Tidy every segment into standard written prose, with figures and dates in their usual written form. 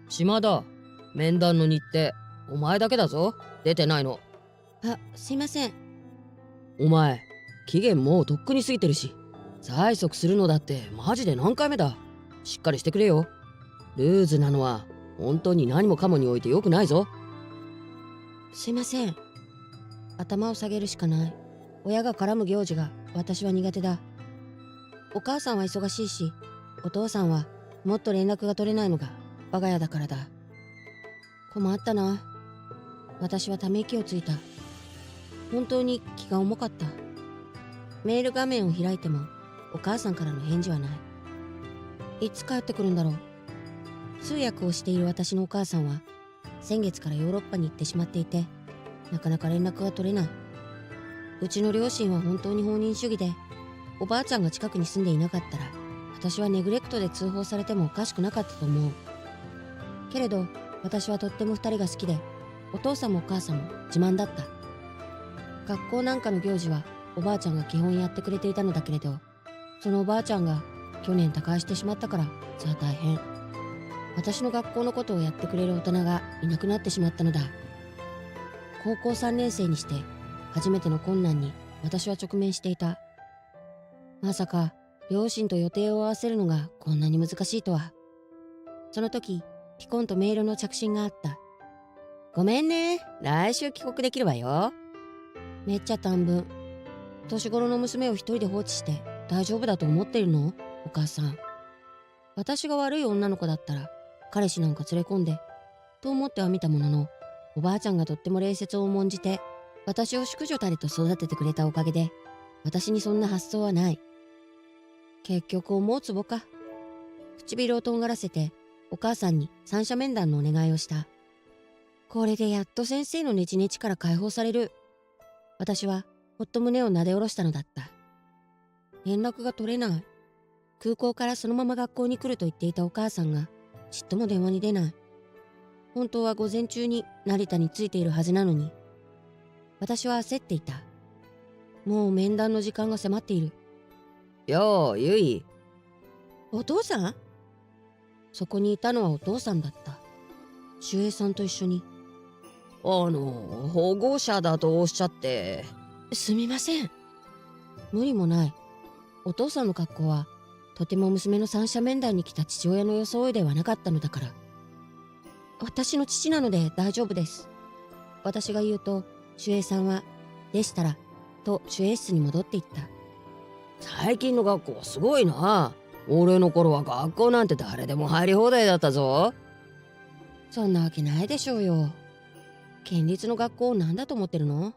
島田、面談の日程、お前だけだぞ。出てないの。あ、すいません。お前、期限もうとっくに過ぎてるし、催促するのだってマジで何回目だ。しっかりしてくれよ。ルーズなのは本当に何もかもにおいて良くないぞ。すいません。頭を下げるしかない。親が絡む行事が私は苦手だ。お母さんは忙しいし、お父さんはもっと連絡が取れないのが我が家だからだ。困ったな。私はため息をついた。本当に気が重かった。メール画面を開いてもお母さんからの返事はない。いつ帰ってくるんだろう。通訳をしている私のお母さんは先月からヨーロッパに行ってしまっていて、なかなか連絡が取れない。うちの両親は本当に放任主義で、おばあちゃんが近くに住んでいなかったら私はネグレクトで通報されてもおかしくなかったと思う。けれど私はとっても二人が好きで、お父さんもお母さんも自慢だった。学校なんかの行事はおばあちゃんが基本やってくれていたのだけれど、そのおばあちゃんが去年他界してしまったからさあ大変。私の学校のことをやってくれる大人がいなくなってしまったのだ。高校3年生にして初めての困難に私は直面していた。まさか両親と予定を合わせるのがこんなに難しいとは。その時ピコンとメールの着信があった。ごめんね、来週帰国できるわよ。めっちゃ短文。年頃の娘を一人で放置して大丈夫だと思っているの？お母さん。私が悪い女の子だったら彼氏なんか連れ込んでと思ってはみたものの、おばあちゃんがとっても礼節を重んじて私を淑女たりと育ててくれたおかげで、私にそんな発想はない。結局思うつぼか。唇をとんがらせてお母さんに三者面談のお願いをした。これでやっと先生のネチネチから解放される。私はほっと胸をなで下ろしたのだった。連絡が取れない。空港からそのまま学校に来ると言っていたお母さんがちっとも電話に出ない。本当は午前中に成田に着いているはずなのに。私は焦っていた。もう面談の時間が迫っている。よう、ゆい。お父さん？そこにいたのはお父さんだった。守衛さんと一緒に。保護者だとおっしゃって。すみません。無理もない。お父さんの格好はとても娘の三者面談に来た父親の装いではなかったのだから。私の父なので大丈夫です。私が言うと守衛さんはでしたらと守衛室に戻っていった。最近の学校すごいな。俺の頃は学校なんて誰でも入り放題だったぞ。そんなわけないでしょうよ。県立の学校を何だと思ってるの？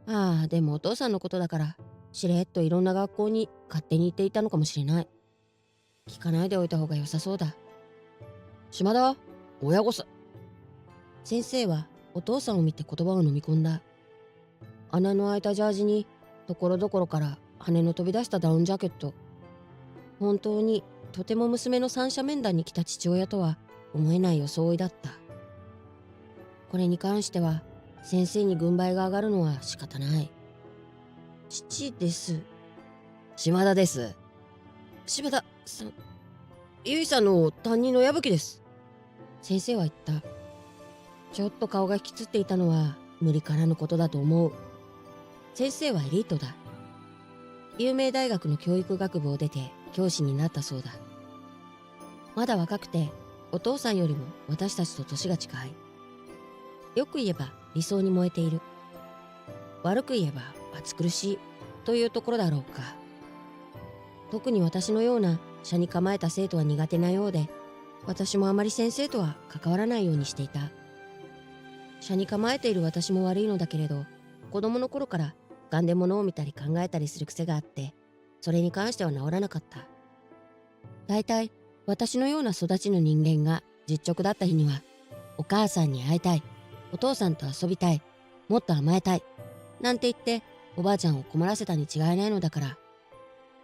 ああ、でもお父さんのことだからしれっといろんな学校に勝手に行っていたのかもしれない。聞かないでおいた方が良さそうだ。島田、親御さん。先生はお父さんを見て言葉を飲み込んだ。穴の開いたジャージにところどころから羽の飛び出したダウンジャケット。本当にとても娘の三者面談に来た父親とは思えない装いだった。これに関しては先生に軍配が上がるのは仕方ない。父です。島田です。柴田さん。ゆいさんの担任の矢吹です。先生は言った。ちょっと顔が引きつっていたのは無理からぬことだと思う。先生はエリートだ。有名大学の教育学部を出て教師になったそうだ。まだ若くてお父さんよりも私たちと年が近い。よく言えば理想に燃えている。悪く言えば暑苦しいというところだろうか。特に私のような斜に構えた生徒は苦手なようで、私もあまり先生とは関わらないようにしていた。斜に構えている私も悪いのだけれど、子供の頃からガンで物を見たり考えたりする癖があって、それに関しては治らなかった。だいたい私のような育ちの人間が実直だった日には、お母さんに会いたい、お父さんと遊びたい、もっと甘えたいなんて言っておばあちゃんを困らせたに違いないのだから、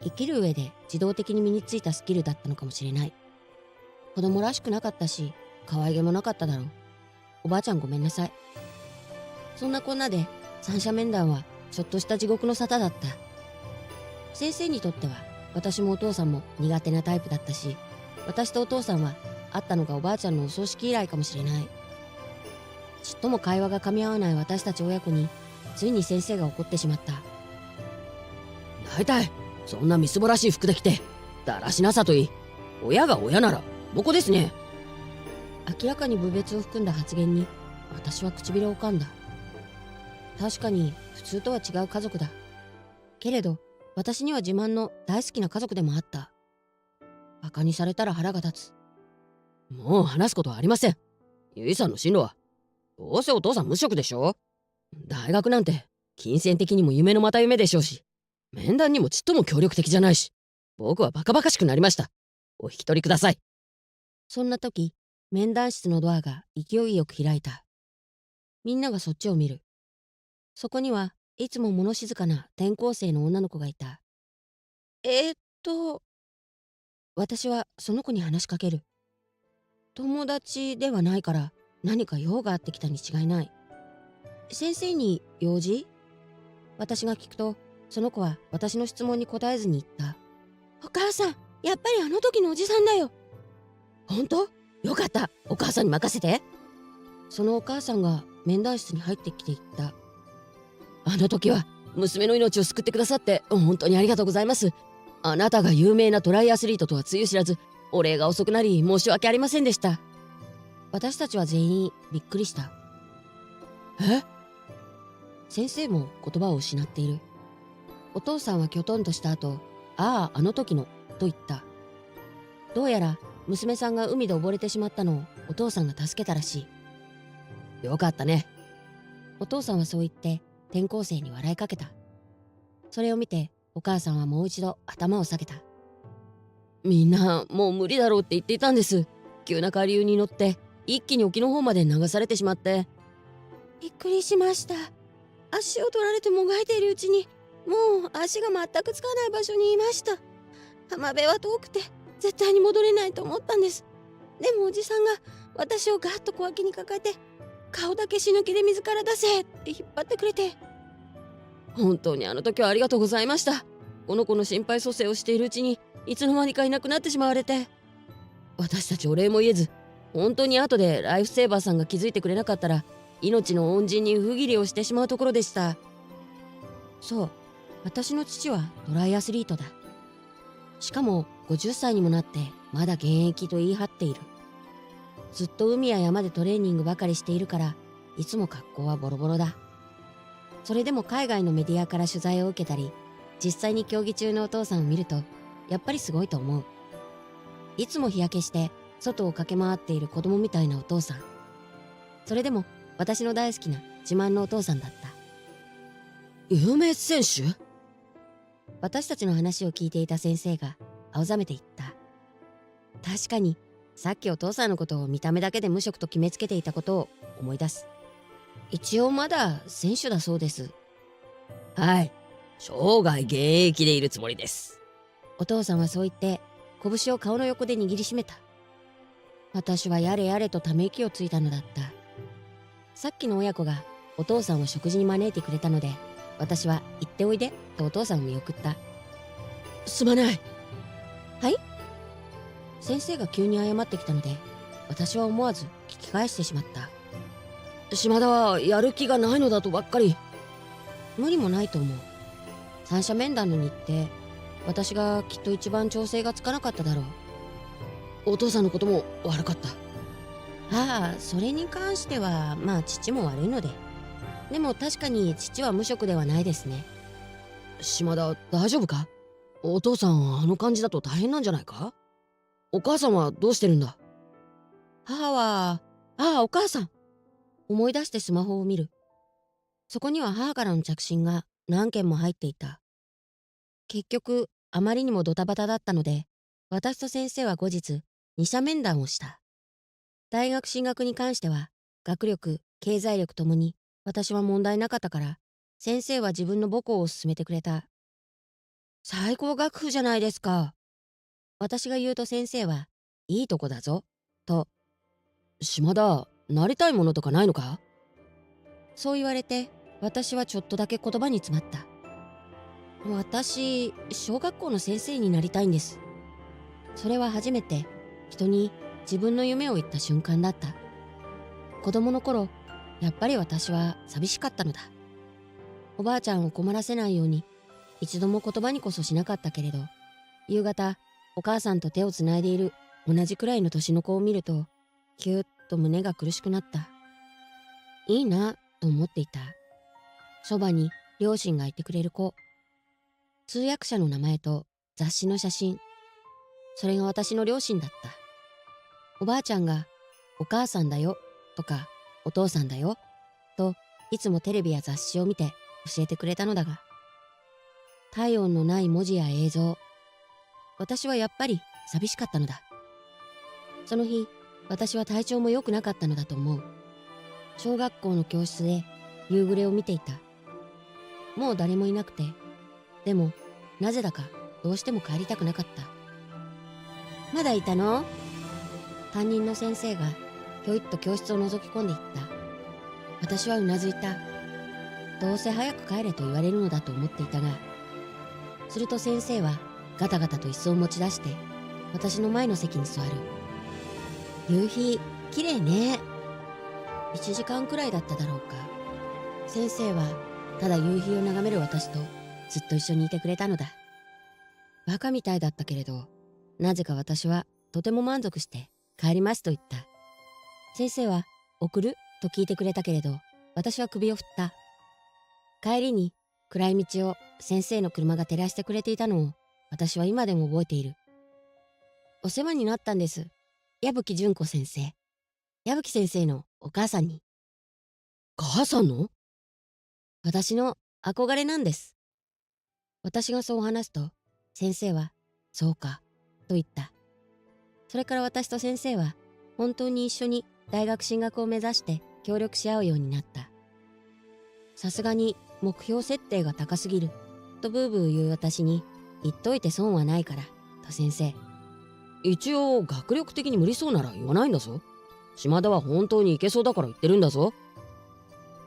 生きる上で自動的に身についたスキルだったのかもしれない。子供らしくなかったし、可愛げもなかっただろう。おばあちゃんごめんなさい。そんなこんなで三者面談はちょっとした地獄の沙汰だった。先生にとっては私もお父さんも苦手なタイプだったし、私とお父さんは会ったのがおばあちゃんのお葬式以来かもしれない。ちっとも会話が噛み合わない私たち親子についに先生が怒ってしまった。大体そんなみすぼらしい服で着てだらしなさといい。親が親ならボコですね。明らかに侮蔑を含んだ発言に私は唇を噛んだ。確かに普通とは違う家族だ。けれど私には自慢の大好きな家族でもあった。バカにされたら腹が立つ。もう話すことはありません。ゆいさんの進路はどうせお父さん無職でしょ。大学なんて金銭的にも夢のまた夢でしょうし、面談にもちっとも協力的じゃないし、僕はバカバカしくなりました。お引き取りください。そんな時、面談室のドアが勢いよく開いた。みんながそっちを見る。そこにはいつも物静かな転校生の女の子がいた。私はその子に話しかける。友達ではないから何か用があってきたに違いない。先生に用事？私が聞くと、その子は私の質問に答えずに言った。お母さん、やっぱりあの時のおじさんだよ。本当？よかった。お母さんに任せて。そのお母さんが面談室に入ってきて言った。あの時は娘の命を救ってくださって本当にありがとうございます。あなたが有名なトライアスリートとはつゆ知らず、お礼が遅くなり申し訳ありませんでした。私たちは全員びっくりした。え？先生も言葉を失っている。お父さんはきょとんとした後、ああ、あの時の、と言った。どうやら娘さんが海で溺れてしまったのをお父さんが助けたらしい。よかったね。お父さんはそう言って転校生に笑いかけた。それを見てお母さんはもう一度頭を下げた。みんなもう無理だろうって言っていたんです。急な下流に乗って一気に沖の方まで流されてしまって。びっくりしました。足を取られてもがいているうちにもう足が全くつかない場所にいました。浜辺は遠くて絶対に戻れないと思ったんです。でもおじさんが私をガッと小脇に抱えて、顔だけ死ぬ気で水から出せって引っ張ってくれて。本当にあの時はありがとうございました。この子の心肺蘇生をしているうちにいつの間にかいなくなってしまわれて、私たちお礼も言えず、本当に後でライフセーバーさんが気づいてくれなかったら命の恩人に不義理をしてしまうところでした。そう、私の父はトライアスリートだ。しかも50歳にもなってまだ現役と言い張っている。ずっと海や山でトレーニングばかりしているから、いつも格好はボロボロだ。それでも海外のメディアから取材を受けたり、実際に競技中のお父さんを見るとやっぱりすごいと思う。いつも日焼けして外を駆け回っている子供みたいなお父さん。それでも私の大好きな自慢のお父さんだった。有名選手？私たちの話を聞いていた先生が青ざめて言った。確かにさっきお父さんのことを見た目だけで無職と決めつけていたことを思い出す。一応まだ選手だそうです。はい、生涯現役でいるつもりです。お父さんはそう言って拳を顔の横で握りしめた。私はやれやれとため息をついたのだった。さっきの親子がお父さんを食事に招いてくれたので、私は行っておいでとお父さんを見送った。すまない。はい？先生が急に謝ってきたので、私は思わず聞き返してしまった。島田はやる気がないのだとばっかり。無理もないと思う。三者面談の日程、私がきっと一番調整がつかなかっただろう。お父さんのことも悪かった。ああ、それに関してはまあ父も悪いので。でも確かに父は無職ではないですね。島田大丈夫か？お父さんあの感じだと大変なんじゃないか？お母さんはどうしてるんだ？母は、ああお母さん。思い出してスマホを見る。そこには母からの着信が何件も入っていた。結局あまりにもドタバタだったので、私と先生は後日二者面談をした。大学進学に関しては学力経済力ともに私は問題なかったから、先生は自分の母校を勧めてくれた。最高学府じゃないですか。私が言うと先生は、いいとこだぞと。島田、なりたいものとかないのか？そう言われて私はちょっとだけ言葉に詰まった。私、小学校の先生になりたいんです。それは初めて人に自分の夢を言った瞬間だった。子供の頃、やっぱり私は寂しかったのだ。おばあちゃんを困らせないように一度も言葉にこそしなかったけれど、夕方お母さんと手をつないでいる同じくらいの年の子を見ると、キューッと胸が苦しくなった。いいなと思っていた。そばに両親がいてくれる子。通訳者の名前と雑誌の写真。それが私の両親だった。おばあちゃんがお母さんだよとかお父さんだよといつもテレビや雑誌を見て教えてくれたのだが、体温のない文字や映像。私はやっぱり寂しかったのだ。その日、私は体調も良くなかったのだと思う。小学校の教室で夕暮れを見ていた。もう誰もいなくて、でもなぜだかどうしても帰りたくなかった。まだいたの？担任の先生がひょいっと教室を覗き込んでいった。私はうなずいた。どうせ早く帰れと言われるのだと思っていたが、すると先生はガタガタと椅子を持ち出して私の前の席に座る。夕日きれいね。1時間くらいだっただろうか。先生はただ夕日を眺める私とずっと一緒にいてくれたのだ。バカみたいだったけれど、なぜか私はとても満足して帰りますと言った。先生は送ると聞いてくれたけれど、私は首を振った。帰りに暗い道を先生の車が照らしてくれていたのを私は今でも覚えている。お世話になったんです。矢吹純子先生。矢吹先生のお母さんに。母さんの？私の憧れなんです。私がそう話すと、先生は、そうか、と言った。それから私と先生は、本当に一緒に大学進学を目指して協力し合うようになった。さすがに目標設定が高すぎる、とブーブー言う私に、言っといて損はないから、と先生。一応学力的に無理そうなら言わないんだぞ。島田は本当にいけそうだから言ってるんだぞ。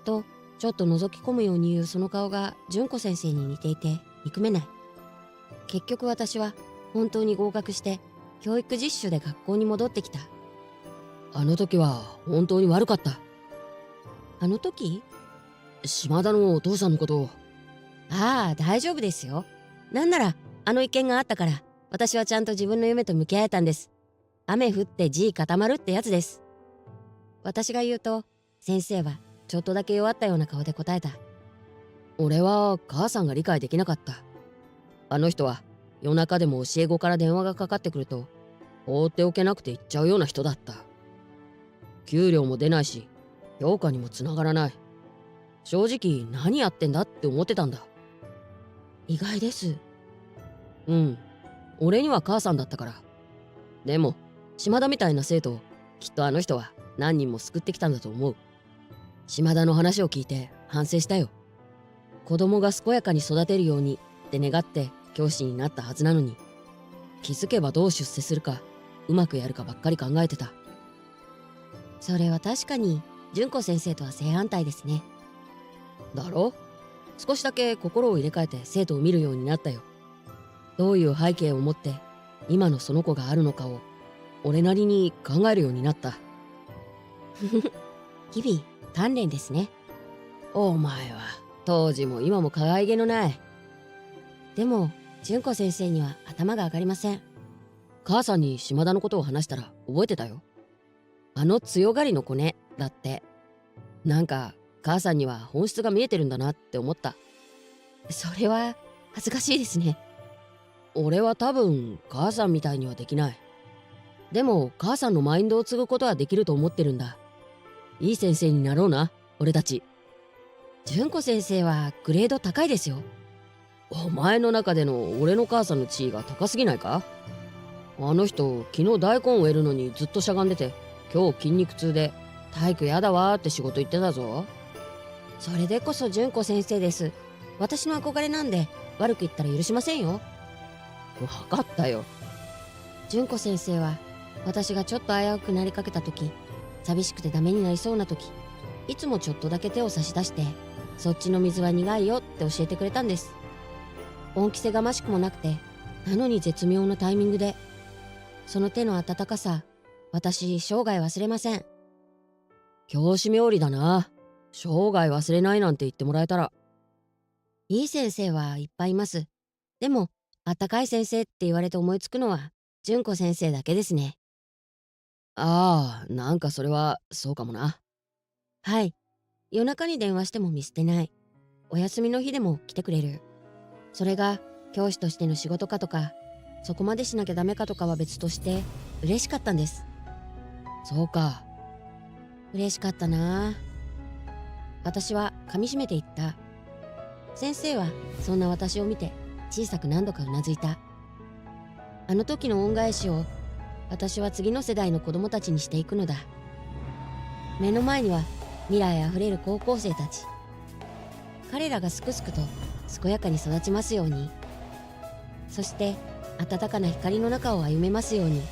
と、ちょっと覗き込むように言うその顔が純子先生に似ていて憎めない。結局私は本当に合格して教育実習で学校に戻ってきた。あの時は本当に悪かった。あの時？島田のお父さんのことを。ああ、大丈夫ですよ。なんならあの一件があったから私はちゃんと自分の夢と向き合えたんです。雨降って地固まるってやつです。私が言うと先生はちょっとだけ弱ったような顔で答えた。俺は母さんが理解できなかった。あの人は夜中でも教え子から電話がかかってくると放っておけなくて行っちゃうような人だった。給料も出ないし評価にもつながらない。正直何やってんだって思ってたんだ。意外です。うん、俺には母さんだったから。でも島田みたいな生徒をきっとあの人は何人も救ってきたんだと思う。島田の話を聞いて反省したよ。子供が健やかに育てるようにって願って教師になったはずなのに、気づけばどう出世するかうまくやるかばっかり考えてた。それは確かに純子先生とは正反対ですね。だろ？少しだけ心を入れ替えて生徒を見るようになったよ。どういう背景を持って今のその子があるのかを俺なりに考えるようになった。日々鍛錬ですね。お前は当時も今も可愛げのない。でも純子先生には頭が上がりません。母さんに島田のことを話したら覚えてたよ。あの強がりの子ねだって。なんか母さんには本質が見えてるんだなって思った。それは恥ずかしいですね。俺は多分母さんみたいにはできない。でも母さんのマインドを継ぐことはできると思ってるんだ。いい先生になろうな、俺たち。純子先生はグレード高いですよ。お前の中での俺の母さんの地位が高すぎないか？あの人昨日大根を植えるのにずっとしゃがんでて、今日筋肉痛で体育やだわーって仕事行ってたぞ。それでこそ純子先生です。私の憧れなんで悪く言ったら許しませんよ。分かったよ。純子先生は私がちょっと危うくなりかけた時、寂しくてダメになりそうな時、いつもちょっとだけ手を差し出して、そっちの水は苦いよって教えてくれたんです。恩着せがましくもなくて、なのに絶妙なタイミングで、その手の温かさ、私、生涯忘れません。教師冥利だな。生涯忘れないなんて言ってもらえたら。いい先生はいっぱいいます。でも、あったかい先生って言われて思いつくのは、純子先生だけですね。ああ、なんかそれはそうかもな。はい。夜中に電話しても見捨てない。お休みの日でも来てくれる。それが教師としての仕事かとか、そこまでしなきゃダメかとかは別として嬉しかったんです。そうか。嬉しかったなあ。私は噛みしめて言った。先生はそんな私を見て小さく何度かうなずいた。あの時の恩返しを私は次の世代の子供たちにしていくのだ。目の前には未来あふれる高校生たち。彼らがすくすくと健やかに育ちますように。そして温かな光の中を歩めますように。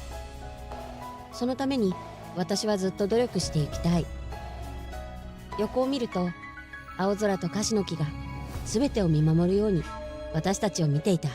そのために私はずっと努力していきたい。横を見ると青空と樫の木が全てを見守るように私たちを見ていた。